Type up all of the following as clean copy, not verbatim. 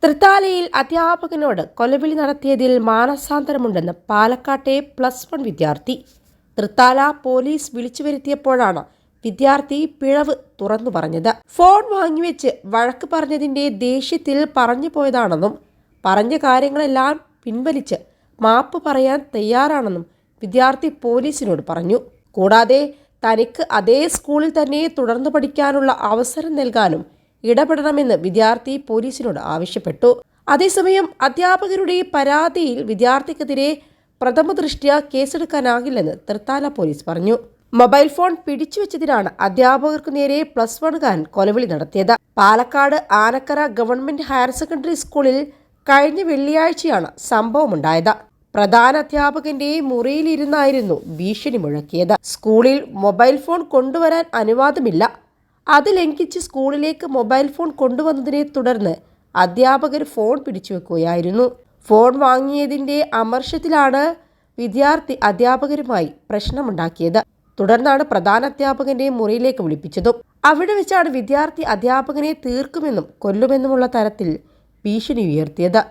തൃത്താലയിൽ അധ്യാപകനോട് കൊലവിളി നടത്തിയതിൽ മാനസാന്തരമുണ്ടെന്ന് പാലക്കാട്ടെ +1 വിദ്യാർത്ഥി. തൃത്താല പോലീസ് വിളിച്ചു വരുത്തിയപ്പോഴാണ് വിദ്യാർത്ഥി പിഴവ് തുറന്നു പറഞ്ഞത്. ഫോൺ വാങ്ങിവെച്ച് വഴക്ക് പറഞ്ഞതിന്റെ ദേഷ്യത്തിൽ പറഞ്ഞു പോയതാണെന്നും പറഞ്ഞ കാര്യങ്ങളെല്ലാം പിൻവലിച്ച് മാപ്പ് പറയാൻ തയ്യാറാണെന്നും വിദ്യാർത്ഥി പോലീസിനോട് പറഞ്ഞു. കൂടാതെ തനിക്ക് അതേ സ്കൂളിൽ തന്നെ തുടർന്ന് പഠിക്കാനുള്ള അവസരം നൽകാനും ഇടപെടണമെന്ന് വിദ്യാർത്ഥി പോലീസിനോട് ആവശ്യപ്പെട്ടു. അതേസമയം അധ്യാപകരുടെ പരാതിയിൽ വിദ്യാർത്ഥിക്കെതിരെ പ്രഥമദൃഷ്ട്യാ കേസെടുക്കാനാകില്ലെന്ന് തൃത്താല പോലീസ് പറഞ്ഞു. മൊബൈൽ ഫോൺ പിടിച്ചുവെച്ചതിനാണ് അധ്യാപകർക്കു നേരെ +1കാരൻ കൊലവിളി നടത്തിയത്. Palakkad Anakkara government higher secondary സ്കൂളിൽ കഴിഞ്ഞ വെള്ളിയാഴ്ചയാണ് സംഭവമുണ്ടായത്. പ്രധാന അധ്യാപകന്റെ മുറിയിലിരുന്നായിരുന്നു ഭീഷണി മുഴക്കിയത്. സ്കൂളിൽ മൊബൈൽ ഫോൺ കൊണ്ടുവരാൻ അനുവാദമില്ല. അത് ലംഘിച്ച് സ്കൂളിലേക്ക് മൊബൈൽ ഫോൺ കൊണ്ടുവന്നതിനെ തുടർന്ന് അധ്യാപകർ ഫോൺ പിടിച്ചുവെക്കുകയായിരുന്നു. ഫോൺ വാങ്ങിയതിന്റെ അമർഷത്തിലാണ് വിദ്യാർത്ഥി അധ്യാപകരുമായി പ്രശ്നമുണ്ടാക്കിയത്. തുടർന്നാണ് പ്രധാന അധ്യാപകന്റെ മുറിയിലേക്ക് വിളിപ്പിച്ചതും. അവിടെ വെച്ചാണ് വിദ്യാർത്ഥി അധ്യാപകനെ തീർക്കുമെന്നും കൊല്ലുമെന്നുമുള്ള തരത്തിൽ ഭീഷണി ഉയർത്തിയത്.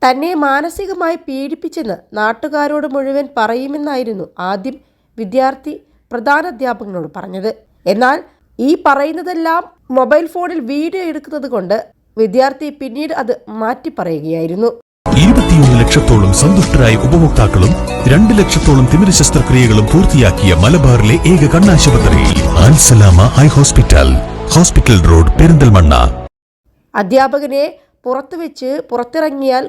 തന്നെ മാനസികമായി പീഡിപ്പിച്ചെന്ന് നാട്ടുകാരോട് മുഴുവൻ പറയുമെന്നായിരുന്നു ആദ്യം വിദ്യാർത്ഥി പ്രധാന അധ്യാപകനോട് പറഞ്ഞത്. എന്നാൽ ഈ പറയുന്നതെല്ലാം മൊബൈൽ ഫോണിൽ വീഡിയോ എടുക്കുന്നത് കൊണ്ട് വിദ്യാർത്ഥി പിന്നീട് അത് മാറ്റി പറയുകയായിരുന്നു. 21 ലക്ഷത്തോളം സന്തുഷ്ടരായ ഉപഭോക്താക്കളും 2 ലക്ഷത്തോളം തിമിര ശസ്ത്രക്രിയകളും പൂർത്തിയാക്കിയ മലബാറിലെ ഏക കണ്ണാശുപത്രി Al Salama eye hospital, hospital road, Perinthalmanna. അധ്യാപകനെ പുറത്തിറങ്ങിയാൽ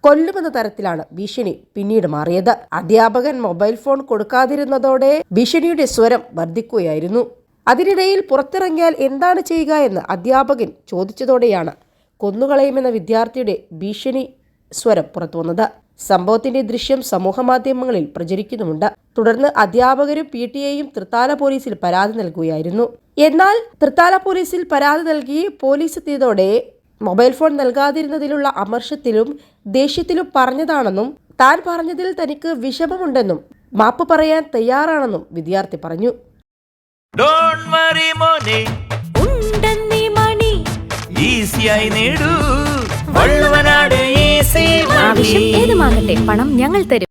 കൊല്ലുമെന്ന തരത്തിലാണ് ഭീഷണി പിന്നീട് മാറിയത്. അധ്യാപകൻ മൊബൈൽ ഫോൺ കൊടുക്കാതിരുന്നതോടെ ഭീഷണിയുടെ സ്വരം വർദ്ധിക്കുകയായിരുന്നു. അതിനിടയിൽ പുറത്തിറങ്ങിയാൽ എന്താണ് ചെയ്യുക എന്ന് അധ്യാപകൻ ചോദിച്ചതോടെയാണ് കൊന്നുകളയുമെന്ന വിദ്യാർത്ഥിയുടെ ഭീഷണി സ്വരം പുറത്തുവന്നത്. സംഭവത്തിന്റെ ദൃശ്യം സമൂഹമാധ്യമങ്ങളിൽ പ്രചരിക്കുന്നുമുണ്ട്. തുടർന്ന് അധ്യാപകരും PTA-യും തൃത്താല പോലീസിൽ പരാതി നൽകുകയായിരുന്നു. എന്നാൽ തൃത്താല പോലീസിൽ പരാതി നൽകി പോലീസ് എത്തിയതോടെ മൊബൈൽ ഫോൺ നൽകാതിരുന്നതിലുള്ള അമർഷത്തിലും ദേഷ്യത്തിലും പറഞ്ഞതാണെന്നും താൻ പറഞ്ഞതിൽ തനിക്ക് വിഷമമുണ്ടെന്നും മാപ്പ് പറയാൻ തയ്യാറാണെന്നും വിദ്യാർത്ഥി പറഞ്ഞു. ആവശ്യം ഏതുമാകട്ടെ, പണം ഞങ്ങൾ തരും.